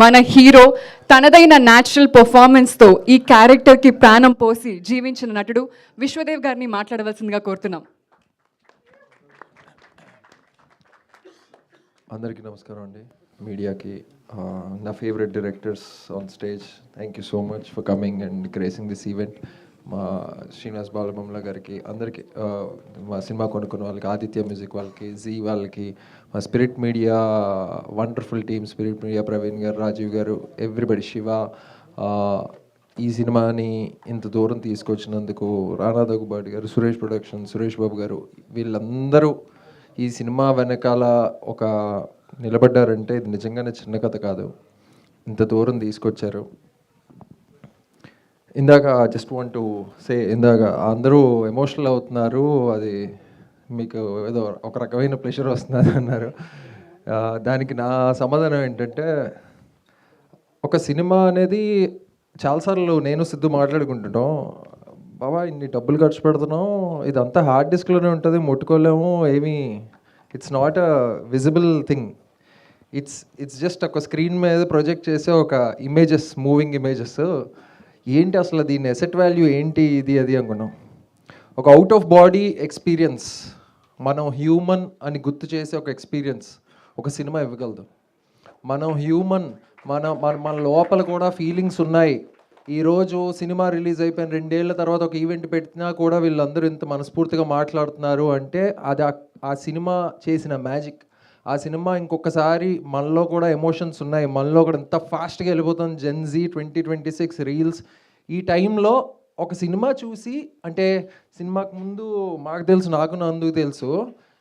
మన హీరో తనదైన న్యాచురల్ పర్ఫార్మెన్స్తో ఈ క్యారెక్టర్కి ప్రాణం పోసి జీవించిన నటుడు విశ్వదేవ్ గారిని మాట్లాడవలసిందిగా కోరుతున్నాం. అందరికీ నమస్కారం అండి. మీడియాకి నా favourite directors on stage, thank you so much for coming and gracing this event. మా శ్రీనివాస్ బాలబొమ్మల గారికి, అందరికీ, మా సినిమా కొనుక్కున్న వాళ్ళకి, ఆదిత్య మ్యూజిక్ వాళ్ళకి, జీ వాళ్ళకి, మా spirit media wonderful team, spirit media Praveen గారు, రాజీవ్ గారు, ఎవ్రీబడి, శివ, ఈ సినిమాని ఇంత దూరం తీసుకొచ్చినందుకు రానా దగ్గుబాటి గారు, సురేష్ ప్రొడక్షన్, సురేష్ బాబు గారు, వీళ్ళందరూ ఈ సినిమా వెనకాల ఒక నిలబడ్డారంటే ఇది నిజంగానే చిన్న కథ కాదు. ఇంత దూరం తీసుకొచ్చారు. ఇందాక జస్ట్ వాంట్ టు సే, ఇందాక అందరూ ఎమోషనల్ అవుతున్నారు, అది మీకు ఏదో ఒక రకమైన ప్రెషర్ వస్తుంది అన్నారు. దానికి నా సమాధానం ఏంటంటే, ఒక సినిమా అనేది చాలాసార్లు నేను సిద్ధు మాట్లాడుకుంటున్నాం, బాబా ఇన్ని డబ్బులు ఖర్చు పెడుతున్నాం, ఇదంతా హార్డ్ డిస్క్లోనే ఉంటుంది, ముట్టుకోలేము, ఏమీ it's not a visible thing, it's just ఒక స్క్రీన్ మీద ప్రొజెక్ట్ చేసే ఒక ఇమేజెస్, మూవింగ్ ఇమేజెస్. ఏంటి అసలు దీని ఎసెట్ వాల్యూ ఏంటి, ఇది అది అనుకున్నాం. ఒక అవుట్ ఆఫ్ బాడీ ఎక్స్పీరియన్స్, మనం హ్యూమన్ అని గుర్తు చేసే ఒక ఎక్స్పీరియన్స్ ఒక సినిమా ఇవ్వగలదు. మనం హ్యూమన్, మన లోపల కూడా ఫీలింగ్స్ ఉన్నాయి. ఈరోజు సినిమా రిలీజ్ అయిపోయిన 2 ఏళ్ల తర్వాత ఒక ఈవెంట్ పెట్టినా కూడా వీళ్ళందరూ ఇంత మనస్ఫూర్తిగా మాట్లాడుతున్నారు అంటే అది ఆ సినిమా చేసిన మ్యాజిక్. ఆ సినిమా ఇంకొకసారి మనలో కూడా ఎమోషన్స్ ఉన్నాయి, మనలో కూడా ఎంత ఫాస్ట్గా వెళ్ళిపోతుంది జెన్జీ 2026 రీల్స్. ఈ టైంలో ఒక సినిమా చూసి, అంటే సినిమాకు ముందు మాకు తెలుసు, నాకు అందుకు తెలుసు,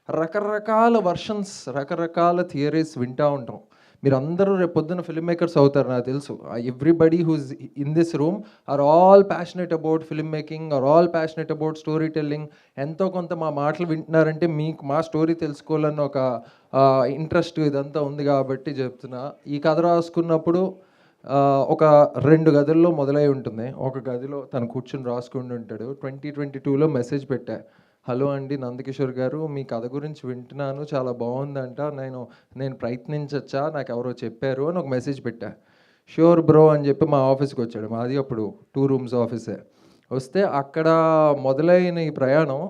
రకరకాల వర్షన్స్, రకరకాల థియరీస్ వింటూ ఉంటాం. మీరు అందరూ రేపు పొద్దున్న ఫిల్మ్ మేకర్స్ అవుతారు నాకు తెలుసు. Everybody who's in this room are all passionate about film making, are all passionate about story telling. ఎంతో కొంత మా మాటలు వింటున్నారంటే మీకు మా స్టోరీ తెలుసుకోవాలని ఒక ఇంట్రెస్ట్ ఇదంతా ఉంది కాబట్టి చెప్తున్నా. ఈ కథ రాసుకున్నప్పుడు ఒక 2 గదుల్లో మొదలై ఉంటుంది. ఒక గదిలో తను కూర్చుని రాసుకుంటూ ఉంటాడు. 2022లో మెసేజ్ పెట్టా, హలో అండి నందకిషోర్ గారు, మీ కథ గురించి వింటున్నాను, చాలా బాగుందంట, నేను ప్రయత్నించచ్చా, నాకు ఎవరో చెప్పారు అని ఒక మెసేజ్ పెట్టా. ష్యూర్ బ్రో అని చెప్పి మా ఆఫీస్కి వచ్చాడు. మాది అప్పుడు 2 రూమ్స్ ఆఫీసే. వస్తే అక్కడ మొదలైన ఈ ప్రయాణం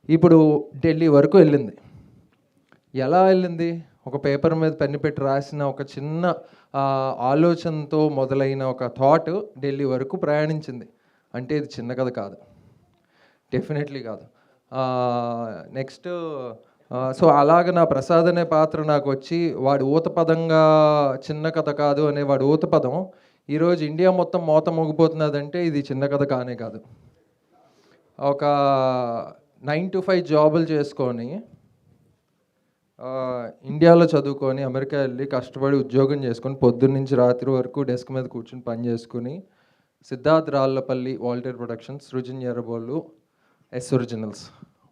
ఇప్పుడు ఢిల్లీ వరకు వెళ్ళింది. ఎలా వెళ్ళింది? ఒక పేపర్ మీద పెన్ను పెట్టి రాసిన ఒక చిన్న ఆలోచనతో మొదలైన ఒక థాట్ ఢిల్లీ వరకు ప్రయాణించింది. అంటే ఇది చిన్న కథ కాదు, డెఫినెట్లీ కాదు. నెక్స్ట్ సో అలాగ నా ప్రసాద్ అనే పాత్ర నాకు వచ్చి, వాడు ఊతపదంగా చిన్న కథ కాదు అనే వాడు ఊతపదం ఈరోజు ఇండియా మొత్తం మోత మోగిపోతున్నదంటే ఇది చిన్న కథ కానే కాదు. ఒక 9 to 5 జాబులు చేసుకొని, ఇండియాలో చదువుకొని, అమెరికా వెళ్ళి కష్టపడి ఉద్యోగం చేసుకొని, పొద్దున్న నుంచి రాత్రి వరకు డెస్క్ మీద కూర్చుని పని చేసుకుని, Siddharth Rallapalli, Walter productions, Srujan Errabolu, S originals,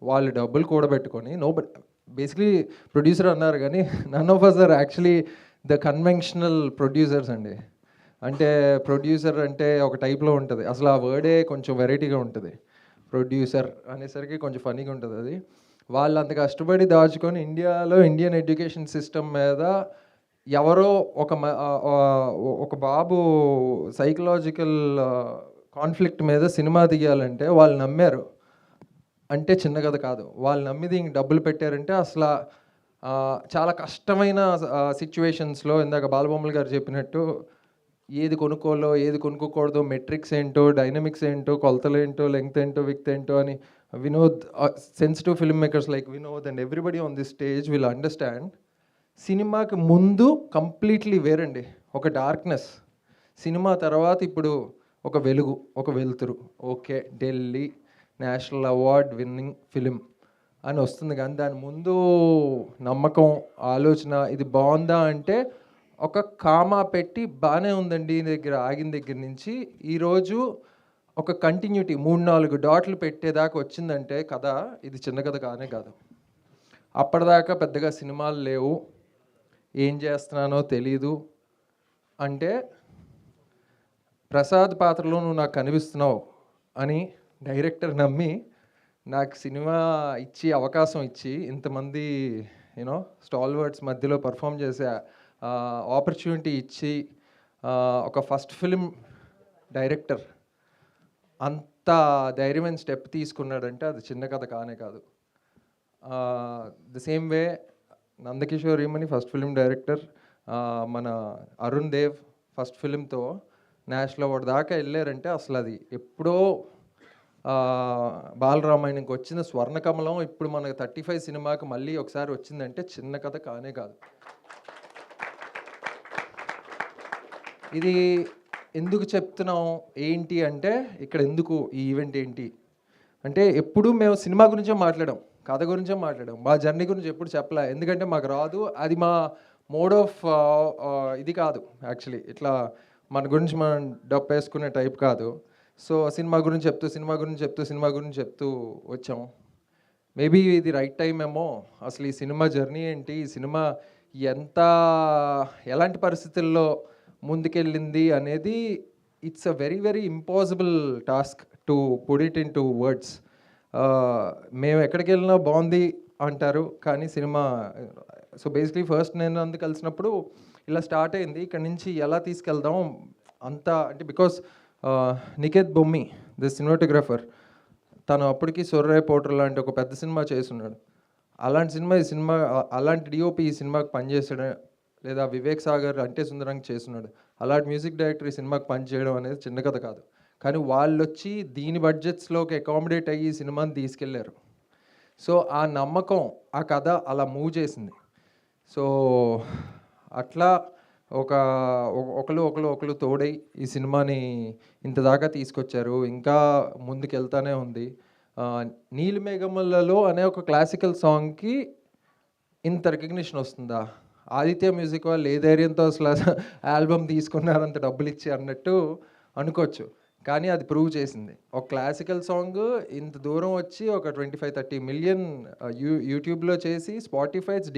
వాళ్ళు డబ్బులు కూడబెట్టుకొని, బేసిక్లీ ప్రొడ్యూసర్ అన్నారు కానీ none of us are actually the conventional producers అండి. అంటే ప్రొడ్యూసర్ అంటే ఒక టైప్లో ఉంటుంది, అసలు ఆ వర్డే కొంచెం వెరైటీగా ఉంటుంది. ప్రొడ్యూసర్ అనేసరికి కొంచెం ఫనీగా ఉంటుంది అది. వాళ్ళు అంత కష్టపడి దాచుకొని ఇండియాలో ఇండియన్ ఎడ్యుకేషన్ సిస్టమ్ మీద ఎవరో ఒక బాబు సైకలాజికల్ కాన్ఫ్లిక్ట్ మీద సినిమా తీయాలంటే వాళ్ళు నమ్మారు అంటే చిన్న కథ కాదు. వాళ్ళు నమ్మి దీనికి డబ్బులు పెట్టారంటే అసలు చాలా కష్టమైన సిచ్యువేషన్స్లో, ఇందాక బాలబొమ్మల గారు చెప్పినట్టు, ఏది కొనుక్కోవాలో ఏది కొనుక్కోకూడదు, మెట్రిక్స్ ఏంటో, డైనమిక్స్ ఏంటో, కొలతలు ఏంటో, లెంగ్త్ ఏంటో, విడ్త్ ఏంటో అని Vinod, sensitive film makers like Vinod and everybody on this stage will understand. సినిమాకి ముందు కంప్లీట్లీ వేరండి, ఒక డార్క్నెస్. సినిమా తర్వాత ఇప్పుడు ఒక వెలుగు, ఒక వెలుతురు. Okay, Delhi national award winning film అని వస్తుంది, కానీ దాని ముందు నమ్మకం, ఆలోచన, ఇది బాగుందా అంటే ఒక కామా పెట్టి బాగానే ఉందండి దగ్గర ఆగిన దగ్గర నుంచి ఈరోజు ఒక కంటిన్యూటీ 3-4 డాట్లు పెట్టేదాకా వచ్చిందంటే కథ ఇది చిన్న కథ కానే కాదు. అప్పటిదాకా పెద్దగా సినిమాలు లేవు, ఏం చేస్తున్నానో తెలీదు అంటే, ప్రసాద్ పాత్రలో నువ్వు నాకు కనిపిస్తున్నావు అని డైరెక్టర్ నమ్మి నాకు సినిమా ఇచ్చి, అవకాశం ఇచ్చి, ఇంతమంది స్టాల్వర్డ్స్ మధ్యలో పర్ఫామ్ చేసే ఆపర్చునిటీ ఇచ్చి ఒక ఫస్ట్ ఫిలిం డైరెక్టర్ అంత ధైర్యమైన స్టెప్ తీసుకున్నాడంటే అది చిన్న కథ కానే కాదు. The same way Nandakishore Emani first film director, మన అరుణ్ దేవ్ ఫస్ట్ ఫిలింతో నేషనల్ అవార్డు దాకా వెళ్ళారంటే అసలు అది ఎప్పుడో బాలరామాయణంకి వచ్చిన స్వర్ణకమలం ఇప్పుడు మనకు 35 సినిమాకి మళ్ళీ ఒకసారి వచ్చిందంటే చిన్న కథ కానే కాదు. ఇది ఎందుకు చెప్తున్నాం ఏంటి అంటే, ఇక్కడ ఎందుకు ఈ ఈవెంట్ ఏంటి అంటే, ఎప్పుడు మేము సినిమా గురించే మాట్లాడాం, కథ గురించే మాట్లాడాం, మా జర్నీ గురించి ఎప్పుడు చెప్పలే. ఎందుకంటే మాకు రాదు, అది మా మోడ్ ఆఫ్ ఇది కాదు. యాక్చువల్లీ ఇట్లా మన గురించి మనం డప్పేసుకునే టైప్ కాదు. సో సినిమా గురించి చెప్తూ వచ్చాం. మేబీ ఇది రైట్ టైం ఏమో. అసలు ఈ సినిమా జర్నీ ఏంటి, ఈ సినిమా ఎలాంటి పరిస్థితుల్లో ముందుకెళ్ళింది అనేది it's a very very impossible task to put it in to words. మేము ఎక్కడికి వెళ్ళినా బాగుంది అంటారు, కానీ సినిమా సో బేసిక్లీ ఫస్ట్ నేను అందుకు కలిసినప్పుడు ఇలా స్టార్ట్ అయింది. ఇక్కడ నుంచి ఎలా తీసుకెళ్దాం అంతా అంటే, because Niketh Bommi the cinematographer, తను అప్పటికి సొర్రే పోటర్ లాంటి ఒక పెద్ద సినిమా చేస్తున్నాడు. అలాంటి సినిమా అలాంటి డిఓపి ఈ సినిమాకి పనిచేసాడు, లేదా వివేక్ సాగర్ అంటే సుందరంగా చేస్తున్నాడు. అలాంటి మ్యూజిక్ డైరెక్టర్ ఈ సినిమాకి పనిచేయడం అనేది చిన్న కథ కాదు. కానీ వాళ్ళు వచ్చి దీని బడ్జెట్స్లోకి అకామిడేట్ అయ్యి ఈ సినిమాని తీసుకెళ్లారు. సో ఆ నమ్మకం, ఆ కథ అలా మూవ్ చేసింది. సో అట్లా ఒకళ్ళు తోడై ఈ సినిమాని ఇంత దాకా తీసుకొచ్చారు. ఇంకా ముందుకు వెళ్తానే ఉంది. నీలిమేఘములలో అనే ఒక క్లాసికల్ సాంగ్కి ఇంత రికగ్నిషన్ వస్తుందా? ఆదిత్య మ్యూజిక్ వాళ్ళు ఏ ధైర్యంతో అసలు ఆల్బమ్ తీసుకున్నారు అంత డబ్బులు ఇచ్చి అన్నట్టు అనుకోవచ్చు. కానీ అది ప్రూవ్ చేసింది. ఒక క్లాసికల్ సాంగ్ ఇంత దూరం వచ్చి ఒక 25-30 మిలియన్ యూట్యూబ్లో చేసి స్పాటిఫైస్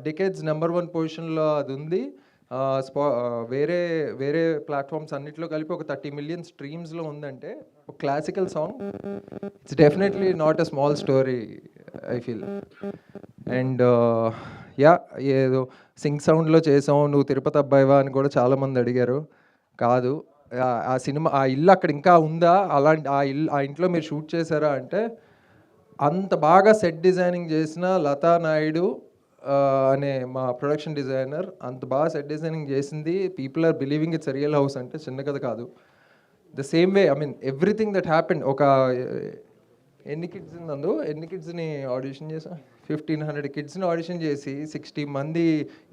డికేడ్స్ నెంబర్ 1 పొజిషన్లో అది ఉంది. వేరే ప్లాట్ఫామ్స్ అన్నిట్లో కలిపి ఒక 30 మిలియన్ స్ట్రీమ్స్లో ఉందంటే ఒక classical song it's definitely not a small story I feel. And ఏదో సింగ్ సౌండ్లో చేసావు, నువ్వు తిరుపతి అబ్బాయివా అని కూడా చాలామంది అడిగారు. కాదు, ఆ సినిమా ఆ ఇల్లు అక్కడ ఇంకా ఉందా, అలాంటి ఆ ఇంట్లో మీరు షూట్ చేశారా అంటే, అంత బాగా సెట్ డిజైనింగ్ చేసిన లతా నాయుడు అనే మా ప్రొడక్షన్ డిజైనర్ అంత బాగా సెట్ డిజైనింగ్ చేసింది. People are believing it's real house అంటే చిన్న కథ కాదు. The same way I mean everything that happened. ఒక ఎన్ని కిడ్స్ని ఆడిషన్ చేసా, 1500 కిడ్స్ని ఆడిషన్ చేసి 60 మంది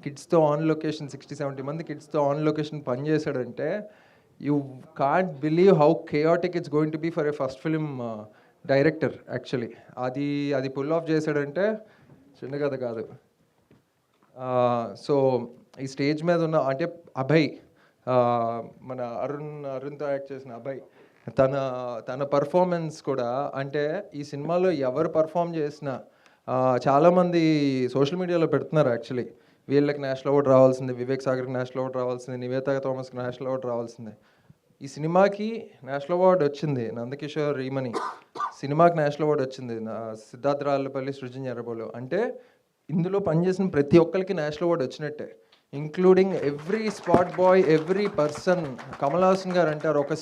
కిడ్స్తో ఆన్ లొకేషన్, 60-70 మంది కిడ్స్తో ఆన్ లొకేషన్ పనిచేశాడంటే you can't believe how chaotic it's going to be for a first film director. Actually అది పుల్ ఆఫ్ చేశాడంటే చిన్న కథ కాదు. సో ఈ స్టేజ్ మీద ఉన్న అంటే అభయ్, మన అరుణ్తో యాక్ట్ చేసిన అభయ్, తన పర్ఫార్మెన్స్ కూడా అంటే ఈ సినిమాలో ఎవరు పర్ఫామ్ చేసినా చాలామంది సోషల్ మీడియాలో పెడుతున్నారు. యాక్చువల్లీ వీళ్ళకి నేషనల్ అవార్డు రావాల్సింది, వివేక్ సాగర్కి నేషనల్ అవార్డు రావాల్సింది, నివేతా థామస్కి నేషనల్ అవార్డు రావాల్సింది. ఈ సినిమాకి నేషనల్ అవార్డు వచ్చింది నందకిషోర్ ఈమని, సినిమాకి నేషనల్ అవార్డు వచ్చింది సిద్ధార్థ రాళ్ళపల్లి, సృజన్ ఎర్రబోలు. అంటే ఇందులో పనిచేసిన ప్రతి ఒక్కరికి నేషనల్ అవార్డు వచ్చినట్టే, including every spot bye, every person. Kamal Haasan గారు అంటారు, ఒక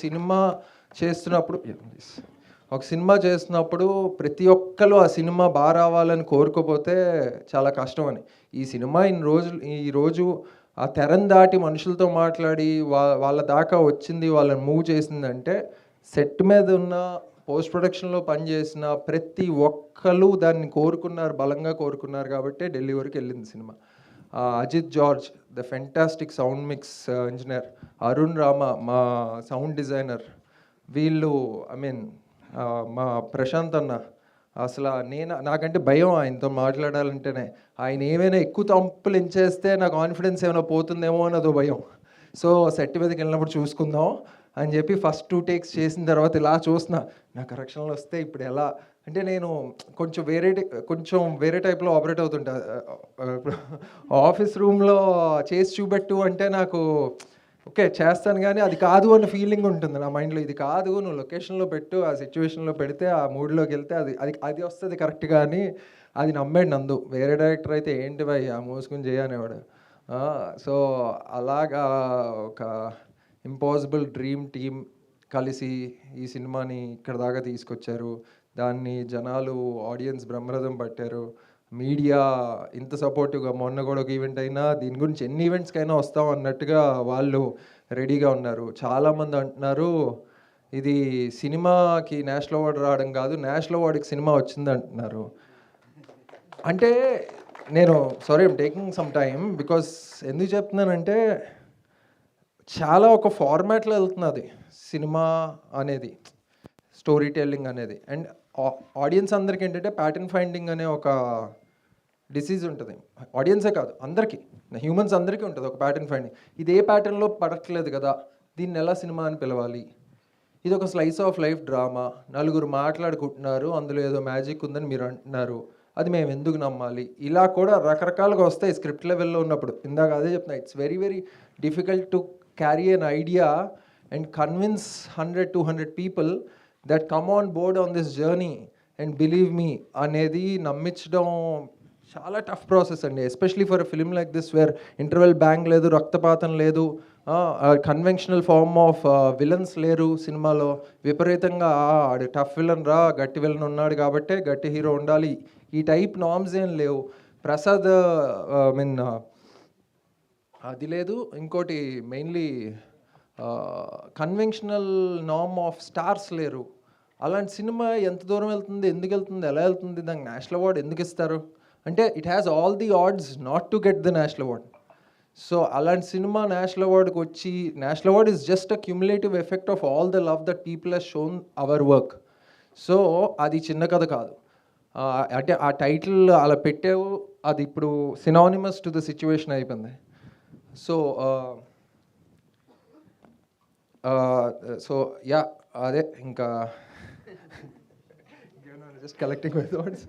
సినిమా చేస్తున్నప్పుడు ప్రతి ఒక్కరు ఆ సినిమా బాగా రావాలని కోరుకోపోతే చాలా కష్టం అని. ఈ సినిమా ఈరోజు ఆ తెరను దాటి మనుషులతో మాట్లాడి వాళ్ళ దాకా వచ్చింది, వాళ్ళని మూవ్ చేసిందంటే సెట్ మీద ఉన్న పోస్ట్ ప్రొడక్షన్లో పనిచేసిన ప్రతి ఒక్కరు దాన్ని కోరుకున్నారు, బలంగా కోరుకున్నారు కాబట్టి ఢిల్లీ వరకు వెళ్ళింది cinema. Ajith George the fantastic sound mix engineer, Arun Rama మా సౌండ్ డిజైనర్, వీళ్ళు ఐ మీన్ మా ప్రశాంత్ అన్న, అసలు నాకంటే భయం ఆయనతో మాట్లాడాలంటేనే. ఆయన ఏమైనా ఎక్కువ తంపులు ఎంచేస్తే నా కాన్ఫిడెన్స్ ఏమైనా పోతుందేమో అన్నదో భయం. సో సెట్ మీదకి వెళ్ళినప్పుడు చూసుకుందాం అని చెప్పి ఫస్ట్ 2 టేక్స్ చేసిన తర్వాత ఇలా చూస్తున్నా, నా కరెక్షన్లు వస్తే ఇప్పుడు ఎలా అంటే, నేను కొంచెం వేరే టైప్లో ఆపరేట్ అవుతుంటా. ఆఫీస్ రూమ్లో చేసి చూపెట్టు అంటే నాకు ఓకే చేస్తాను, కానీ అది కాదు అన్న ఫీలింగ్ ఉంటుంది నా మైండ్లో. ఇది కాదు, నువ్వు లొకేషన్లో పెట్టు, ఆ సిచ్యువేషన్లో పెడితే, ఆ మూడ్లోకి వెళ్తే అది వస్తుంది కరెక్ట్గా అని అది నమ్మాడు నందు. వేరే డైరెక్టర్ అయితే ఏంటి భయ్ ఆ మూసుకుని చేయనేవాడు. సో అలాగా ఒక ఇంపాసిబుల్ డ్రీమ్ టీమ్ కలిసి ఈ సినిమాని ఇక్కడ దాకా తీసుకొచ్చారు. దాన్ని జనాలు ఆడియన్స్ బ్రహ్మరథం పట్టారు. మీడియా ఇంత సపోర్టివ్గా, మొన్న కూడా ఒక ఈవెంట్ అయినా దీని గురించి ఎన్ని ఈవెంట్స్కైనా వస్తాం అన్నట్టుగా వాళ్ళు రెడీగా ఉన్నారు. చాలామంది అంటున్నారు ఇది సినిమాకి నేషనల్ అవార్డు రావడం కాదు, నేషనల్ అవార్డుకి సినిమా వచ్చింది అంటున్నారు. అంటే నేను sorry I'm taking some time because ఎందుకు చెప్తున్నానంటే చాలా ఒక ఫార్మాట్లో వెళ్తున్నది సినిమా అనేది, స్టోరీ టెల్లింగ్ అనేది. అండ్ ఆడియన్స్ అందరికీ ఏంటంటే ప్యాటర్న్ ఫైండింగ్ అనే ఒక డిసీజ్ ఉంటుంది. ఆడియన్సే కాదు, అందరికీ, హ్యూమన్స్ అందరికీ ఉంటుంది ఒక ప్యాటర్న్ ఫైండింగ్. ఇది ఏ ప్యాటర్న్లో పడట్లేదు కదా, దీన్ని ఎలా సినిమా అని పిలవాలి? ఇది ఒక స్లైస్ ఆఫ్ లైఫ్ డ్రామా, నలుగురు మాట్లాడుకుంటున్నారు, అందులో ఏదో మ్యాజిక్ ఉందని మీరు అంటున్నారు, అది మేము ఎందుకు నమ్మాలి? ఇలా కూడా రకరకాలుగా వస్తాయి స్క్రిప్ట్ లెవెల్లో ఉన్నప్పుడు. ఇందాక అదే చెప్తున్నా, it's very very difficult to carry an idea and convince 100-200 people that come on board on this journey and believe me అనేది నమ్మించడం చాలా టఫ్ ప్రాసెస్ అండి. Especially for a film like this wear interval bang లేదు, రక్తపాతం లేదు, conventional form of villains లేరు సినిమాలో. విపరీతంగా ఆడు టఫ్ విలన్ రా, గట్టి విలన్ ఉన్నాడు కాబట్టే గట్టి హీరో ఉండాలి, ఈ టైప్ నామ్స్ ఏం లేవు. ప్రసాద్ మీన్ అది లేదు. ఇంకోటి మెయిన్లీ కన్వెన్షనల్ నామ్ ఆఫ్ స్టార్స్ లేరు. అలాంటి సినిమా ఎంత దూరం వెళ్తుంది, ఎందుకు వెళ్తుంది, ఎలా వెళ్తుంది, దానికి నేషనల్ అవార్డు ఎందుకు ఇస్తారు అంటే it has all the odds not to get the national award. So అలాంటి సినిమా నేషనల్ అవార్డుకి వచ్చి, national award is just a cumulative effect of all the love that people has shown our work. So అది చిన్న కథ కాదు. అంటే ఆ title అలా పెట్టావు, అది ఇప్పుడు సినానిమస్ టు ద సిచ్యువేషన్ అయిపోయింది. సో సో యా అదే ఇంకా just collecting my thoughts.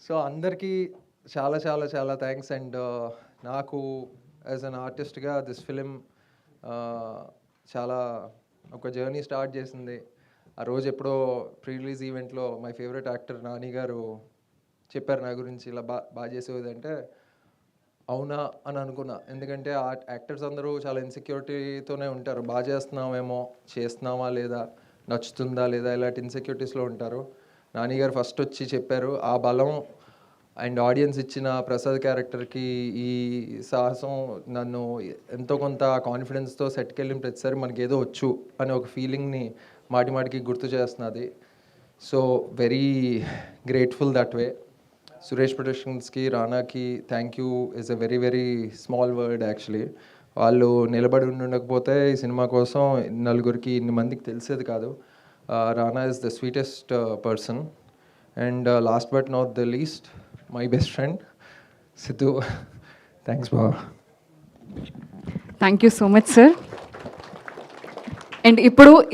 So అందరికీ చాలా చాలా చాలా థ్యాంక్స్. అండ్ నాకు యాజ్ అన్ ఆర్టిస్ట్గా దిస్ ఫిలిం చాలా ఒక జర్నీ స్టార్ట్ చేసింది. ఆ రోజు ఎప్పుడో ప్రీ రిలీజ్ ఈవెంట్లో మై ఫేవరెట్ యాక్టర్ నాని గారు చెప్పారు నా గురించి, ఇలా బాగా చేసేది అంటే అవునా అని అనుకున్నా. ఎందుకంటే ఆ యాక్టర్స్ అందరూ చాలా ఇన్సెక్యూరిటీతోనే ఉంటారు, బాగా చేస్తున్నామేమో, చేస్తున్నామా లేదా, నచ్చుతుందా లేదా, ఇలాంటి ఇన్సెక్యూరిటీస్లో ఉంటారు. నాని గారు ఫస్ట్ వచ్చి చెప్పారు. ఆ బలం అండ్ ఆడియన్స్ ఇచ్చిన ప్రసాద్ క్యారెక్టర్కి ఈ సాహసం నన్ను ఎంతో కొంత కాన్ఫిడెన్స్తో సెట్కి వెళ్ళిన ప్రతిసారి మనకి ఏదో వచ్చు అనే ఒక ఫీలింగ్ని మాటి మాటికి గుర్తు చేస్తున్నది. So very grateful that way. Suresh ప్రొడక్షన్స్కి, రానాకి thank you is a very very small word actually. వాళ్ళు నిలబడి ఉండకపోతే ఈ సినిమా కోసం నలుగురికి, ఇన్ని మందికి తెలిసేది కాదు. రానా is the sweetest person. And last but not the least, my best friend Siddhu. Thanks Baba. Thank you so much sir. And ఇప్పుడు ఈ